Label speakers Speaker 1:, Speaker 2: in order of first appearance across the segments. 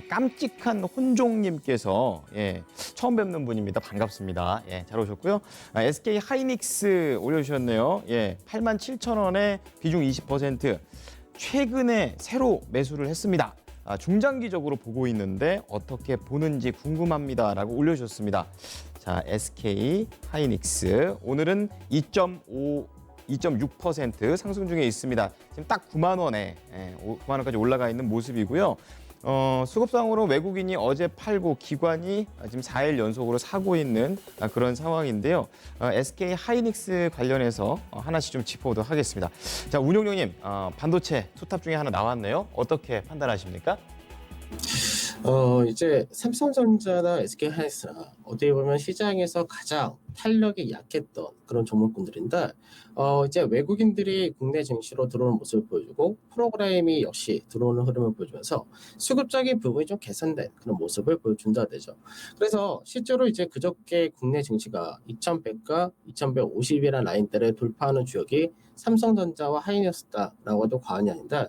Speaker 1: 깜찍한 혼종님께서 처음 뵙는 분입니다. 반갑습니다. 잘 오셨고요. SK 하이닉스 올려주셨네요. 87,000원에 비중 20%. 최근에 새로 매수를 했습니다. 중장기적으로 보고 있는데 어떻게 보는지 궁금합니다라고 올려주셨습니다. 자, SK 하이닉스 오늘은 2.6% 상승 중에 있습니다. 지금 딱 9만 원에 9만 원까지 올라가 있는 모습이고요. 수급상으로 외국인이 어제 팔고 기관이 지금 4일 연속으로 사고 있는 그런 상황인데요. SK 하이닉스 관련해서 하나씩 좀 짚어보도록 하겠습니다. 자, 운용령님, 반도체 투탑 중에 하나 나왔네요. 어떻게 판단하십니까?
Speaker 2: 이제 삼성전자나 SK하이닉스나 어떻게 보면 시장에서 가장 탄력이 약했던 그런 종목군들인데, 이제 외국인들이 국내 증시로 들어오는 모습을 보여주고 프로그램이 역시 들어오는 흐름을 보여주면서 수급적인 부분이 좀 개선된 그런 모습을 보여준다 되죠. 그래서 실제로 이제 그저께 국내 증시가 2100과 2150이라는 라인대를 돌파하는 주역이 삼성전자와 하이닉스다라고 해도 과언이 아닌데,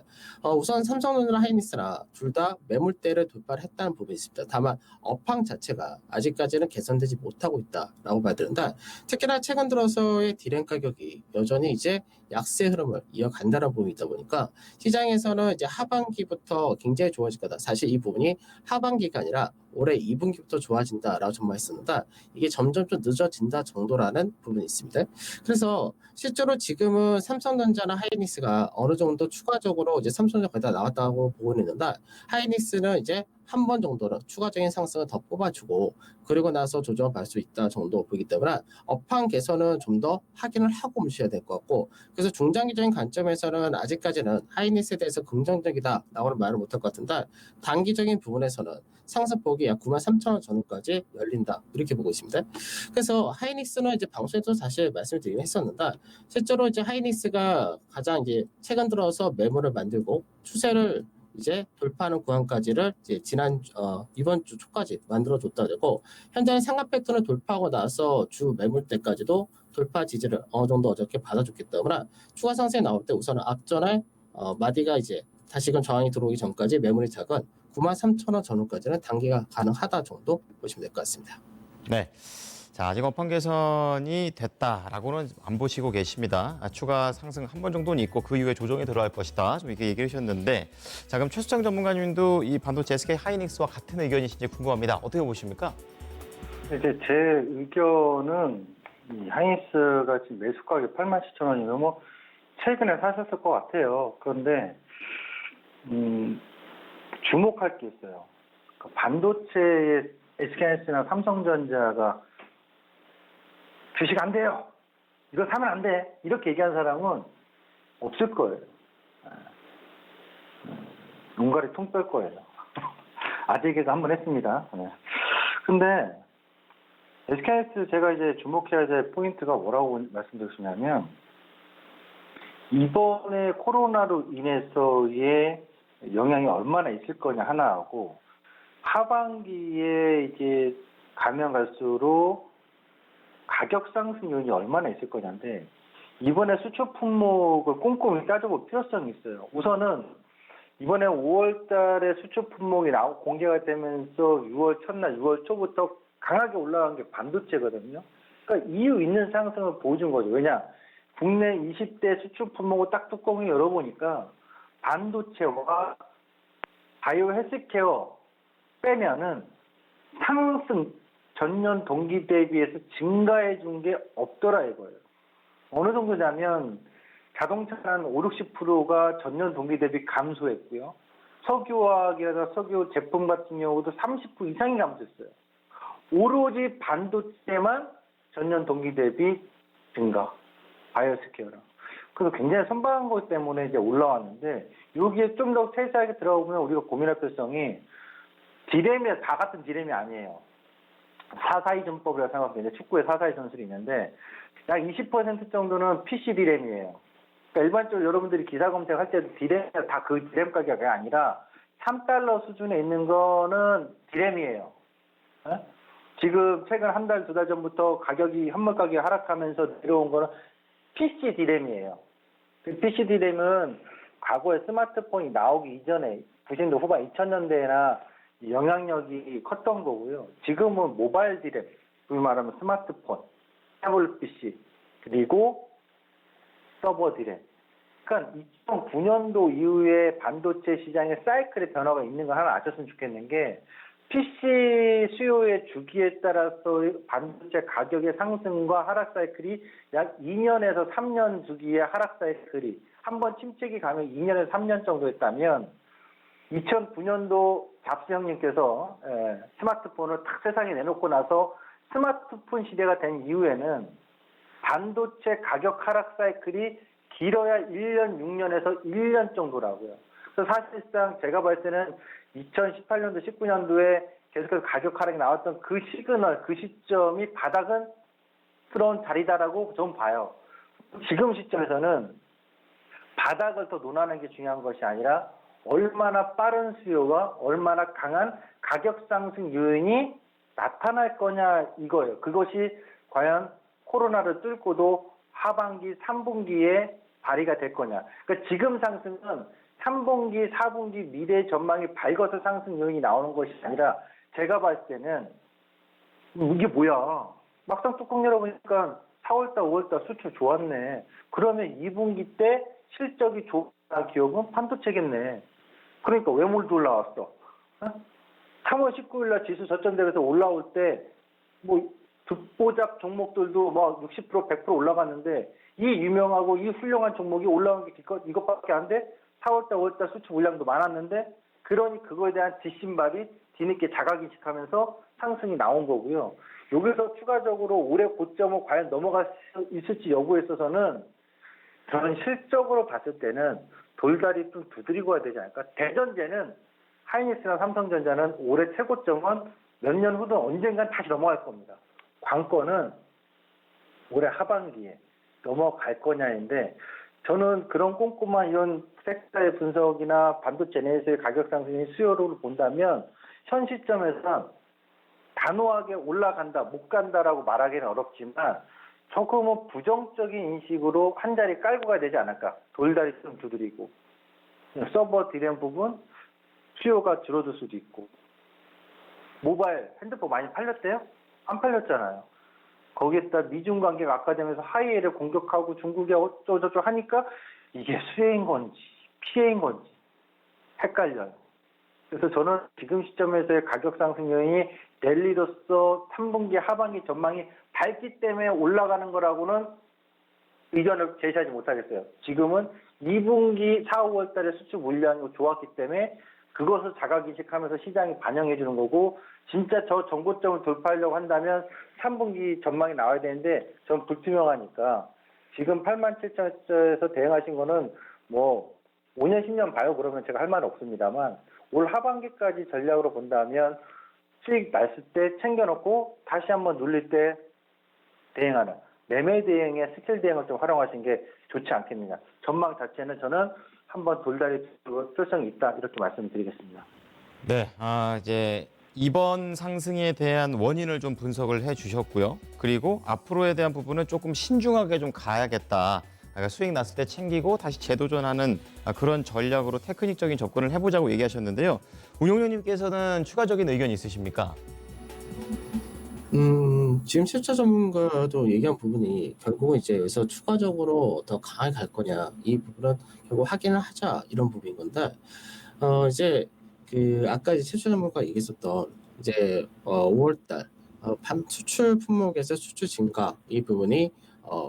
Speaker 2: 우선 삼성전자나 하이닉스나 둘 다 매물대를 돌파를 했다는 부분이 있습니다. 다만 업황 자체가 아직까지는 개선되지 못하고 있다라고 봐야 되는데, 특히나 최근 들어서의 디램 가격이 여전히 이제 약세 흐름을 이어간다는 부분이 있다 보니까 시장에서는 이제 하반기부터 굉장히 좋아질 거다. 사실 이 부분이 하반기가 아니라 올해 2분기부터 좋아진다라고 전망했었는데, 이게 점점 좀 늦어진다 정도라는 부분이 있습니다. 그래서 실제로 지금은 삼성전자나 하이닉스가 어느 정도 추가적으로 이제 삼성전자 거의 다 나왔다고 보고 있는데, 하이닉스는 이제 한 번 정도는 추가적인 상승을 더 뽑아주고 그리고 나서 조정을 받을 수 있다 정도 보이기 때문에 업황 개선은 좀 더 확인을 하고 움직여야 될 것 같고, 그래서 중장기적인 관점에서는 아직까지는 하이닉스에 대해서 긍정적이다라고는 말을 못할 것 같은데, 단기적인 부분에서는 상승폭이 약 93,000원 전후까지 열린다 이렇게 보고 있습니다. 그래서 하이닉스는 이제 방송에서 사실 말씀을 드리긴 했었는데, 실제로 이제 하이닉스가 가장 이제 최근 들어서 매물을 만들고 추세를 이제 돌파하는 구간까지를 이제 이번 주 초까지 만들어줬다 되고, 현재는 상한 패턴을 돌파하고 나서 주 매물대까지도 돌파 지지를 어느 정도 어저께 받아줬기 때문에 추가 상승이 나올 때 우선은 앞전에 마디가 이제 다시금 저항이 들어오기 전까지 매물이 작은 93,000원 전후까지는 단기가 가능하다 정도 보시면 될 것 같습니다.
Speaker 1: 네. 자, 아직 업황 개선이 됐다라고는 안 보시고 계십니다. 추가 상승 한 번 정도는 있고 그 이후에 조정이 들어갈 것이다. 좀 이렇게 얘기해 주셨는데, 자, 그럼 최수창 전문가님도 이 반도체 SK 하이닉스와 같은 의견이신지 궁금합니다. 어떻게 보십니까?
Speaker 3: 이제 제 의견은 이 하이닉스가 지금 매수 가격이 87,000원이면 뭐 최근에 사셨을 것 같아요. 그런데 주목할 게 있어요. 그 반도체의 SK하이닉스나 삼성전자가 주식 안 돼요, 이거 사면 안 돼, 이렇게 얘기한 사람은 없을 거예요. 눈가리 통 뺄 거예요. 아직에도 한번 했습니다. 근데 SK하이닉스 제가 이제 주목해야 될 포인트가 뭐라고 말씀드렸냐면, 이번에 코로나로 인해서의 영향이 얼마나 있을 거냐 하나하고, 하반기에 이제 가면 갈수록 가격 상승 요인이 얼마나 있을 거냐인데, 이번에 수출 품목을 꼼꼼히 따져볼 필요성이 있어요. 우선은 이번에 5월 달에 수출 품목이 공개가 되면서 6월 첫날, 6월 초부터 강하게 올라간 게 반도체거든요. 그러니까 이유 있는 상승을 보여준 거죠. 왜냐? 국내 20대 수출 품목을 딱 뚜껑을 열어보니까 반도체와 바이오 헬스케어 빼면은 상승 전년 동기 대비해서 증가해 준 게 없더라 이거예요. 어느 정도냐면 자동차는 한 5, 60%가 전년 동기 대비 감소했고요. 석유화학이라든가 석유 제품 같은 경우도 30% 이상이 감소했어요. 오로지 반도체만 전년 동기 대비 증가, 바이오스케어랑. 그래서 굉장히 선방한 것 때문에 이제 올라왔는데, 여기에 좀 더 세세하게 들어가보면 우리가 고민할 필요성이, 디램이 다 같은 디램이 아니에요. 442 전법이라고 생각하면 축구에 442 전술이 있는데, 약 20% 정도는 PC 디램이에요. 그러니까 일반적으로 여러분들이 기사 검색할 때도 디램이 다 그 디램 가격이 아니라 3달러 수준에 있는 거는 디램이에요. 지금 최근 한 달, 두 달 전부터 현물 가격이 하락하면서 내려온 거는 PC 디램이에요. PC 디램은 과거에 스마트폰이 나오기 이전에 90년대 후반 2000년대나 영향력이 컸던 거고요. 지금은 모바일 디램, 소위 말하면 스마트폰, 태블릿 PC, 그리고 서버 디램. 그러니까 2009년도 이후에 반도체 시장의 사이클의 변화가 있는 거 하나 아셨으면 좋겠는 게 PC 수요의 주기에 따라서 반도체 가격의 상승과 하락 사이클이 약 2년에서 3년 주기의 하락 사이클이 한번 침체기 가면 2년에서 3년 정도 했다면 2009년도 잡스 형님께서 스마트폰을 탁 세상에 내놓고 나서 스마트폰 시대가 된 이후에는 반도체 가격 하락 사이클이 길어야 1년, 6년에서 1년 정도라고요. 그래서 사실상 제가 봤을 때는 2018년도, 19년도에 계속해서 가격 하락이 나왔던 그 시그널, 그 시점이 바닥은 들어온 자리다라고 좀 봐요. 지금 시점에서는 바닥을 더 논하는 게 중요한 것이 아니라 얼마나 빠른 수요와 얼마나 강한 가격 상승 요인이 나타날 거냐 이거예요. 그것이 과연 코로나를 뚫고도 하반기, 3분기에 발휘가 될 거냐. 그러니까 지금 상승은 3분기, 4분기 미래 전망이 밝아서 상승 요인이 나오는 것이 아니라 제가 봤을 때는 이게 뭐야. 막상 뚜껑 열어보니까 4월달, 5월달 수출 좋았네. 그러면 2분기 때 실적이 좋은 기업은 반도체겠네. 그러니까 왜 몰도 올라왔어? 3월 19일 날 지수 저점대에서 올라올 때 뭐 듣보잡 종목들도 막 60%, 100% 올라갔는데 이 유명하고 이 훌륭한 종목이 올라온 게 이것밖에 안 돼? 4월달, 5월달 수출 물량도 많았는데 그러니 그거에 대한 뒷심발이 뒤늦게 자각인식하면서 상승이 나온 거고요. 여기서 추가적으로 올해 고점을 과연 넘어갈 수 있을지 여부에 있어서는 저는 실적으로 봤을 때는 돌다리 좀 두드리고 해야 되지 않을까? 대전제는 하이닉스나 삼성전자는 올해 최고점은 몇 년 후든 언젠간 다시 넘어갈 겁니다. 관건은 올해 하반기에 넘어갈 거냐인데 저는 그런 꼼꼼한 이런 섹터의 분석이나 반도체 내에서의 가격 상승의 수요를 본다면 현 시점에서 단호하게 올라간다, 못 간다라고 말하기는 어렵지만 조금은 부정적인 인식으로 한 자리 깔고 가야 되지 않을까. 돌다리 좀 두드리고. 서버 디램 부분 수요가 줄어들 수도 있고. 모바일 핸드폰 많이 팔렸대요? 안 팔렸잖아요. 거기에다 미중 관계가 악화되면서 하이에를 공격하고 중국이 어쩌고저쩌고 하니까 이게 수혜인 건지 피해인 건지 헷갈려요. 그래서 저는 지금 시점에서의 가격 상승 요인이 랠리로서 3분기 하반기 전망이 밝기 때문에 올라가는 거라고는 의견을 제시하지 못하겠어요. 지금은 2분기 4, 5월 달에 수출 물량이 좋았기 때문에 그것을 자각인식하면서 시장이 반영해 주는 거고 진짜 저 정고점을 돌파하려고 한다면 3분기 전망이 나와야 되는데 전 불투명하니까 지금 87,000원에서 대응하신 거는 뭐 5년, 10년 봐요. 그러면 제가 할 말은 없습니다만 올 하반기까지 전략으로 본다면 수익 났을 때 챙겨놓고 다시 한번 눌릴 때 대응하는 매매 대응의 스킬 대응을 좀 활용하신 게 좋지 않겠느냐. 전망 자체는 저는 한번 돌다리 필성이 있다 이렇게 말씀드리겠습니다.
Speaker 1: 네, 이제 이번 상승에 대한 원인을 좀 분석을 해주셨고요. 그리고 앞으로에 대한 부분은 조금 신중하게 좀 가야겠다. 그러니까 수익 났을 때 챙기고 다시 재도전하는 그런 전략으로 테크닉적인 접근을 해보자고 얘기하셨는데요. 운용료님께서는 추가적인 의견 있으십니까?
Speaker 2: 지금 실차 전문가도 얘기한 부분이 결국은 이제 여기서 추가적으로 더 강하게 갈 거냐 이 부분은 결국 확인을 하자 이런 부분인 건데 이제 그 아까 이제 실차 전문가가 얘기했었던 이제 5월달 수출 품목에서 수출 증가 이 부분이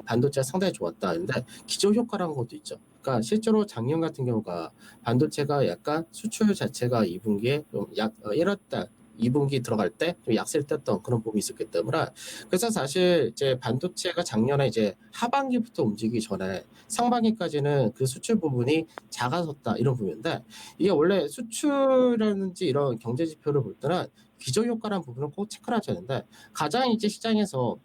Speaker 2: 반도체가 상당히 좋았다. 근데 기저 효과라는 것도 있죠. 그러니까 실제로 작년 같은 경우가 반도체가 약간 수출 자체가 2분기에 좀 약 1월달 2분기 들어갈 때 좀 약세를 떴던 그런 부분이 있었기 때문에 그래서 사실 이제 반도체가 작년에 이제 하반기부터 움직이기 전에 상반기까지는 그 수출 부분이 작아졌다 이런 부분인데 이게 원래 수출이라든지 이런 경제 지표를 볼 때는 기저 효과라는 부분을 꼭 체크를 하셔야 되는데 가장 이제 시장에서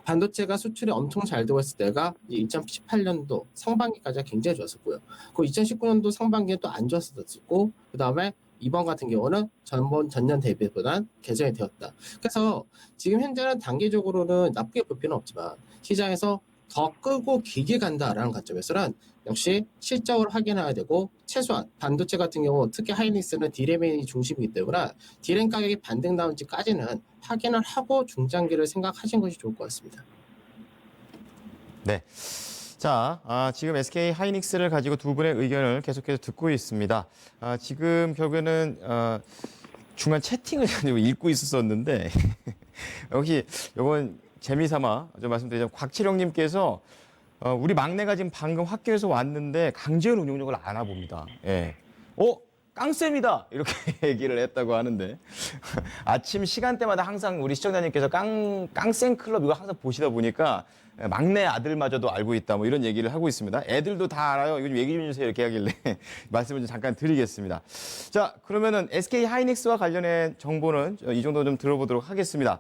Speaker 2: 반도체가 수출이 엄청 잘 되고 있을 때가 2018년도 상반기까지가 굉장히 좋았었고요. 그 2019년도 상반기에 또 안 좋았었고 그 다음에 이번 같은 경우는 전년 대비보단 개선이 되었다. 그래서 지금 현재는 단기적으로는 나쁘게 볼 필요는 없지만 시장에서 더 끄고 길게 간다라는 관점에서는 역시 실적을 확인해야 되고 최소한 반도체 같은 경우 특히 하이닉스는 D램이 중심이기 때문에 D램 가격이 반등 나온지까지는 확인을 하고 중장기를 생각하신 것이 좋을 것 같습니다.
Speaker 1: 네. 자, 지금 SK 하이닉스를 가지고 두 분의 의견을 계속해서 듣고 있습니다. 지금 결국에는 중간 채팅을 가지고 읽고 있었는데 역시 이건 재미삼아 좀 말씀드리자면 곽칠영님께서 우리 막내가 지금 방금 학교에서 왔는데 강제현 운용력을 알아봅니다. 예. 깡쌤이다! 이렇게 얘기를 했다고 하는데 아침 시간대마다 항상 우리 시청자님께서 깡쌤 클럽 이거 항상 보시다 보니까 막내 아들마저도 알고 있다 뭐 이런 얘기를 하고 있습니다. 애들도 다 알아요. 이거 좀 얘기 좀 해주세요. 이렇게 하길래 말씀을 좀 잠깐 드리겠습니다. 자, 그러면은 SK 하이닉스와 관련된 정보는 이 정도 좀 들어보도록 하겠습니다.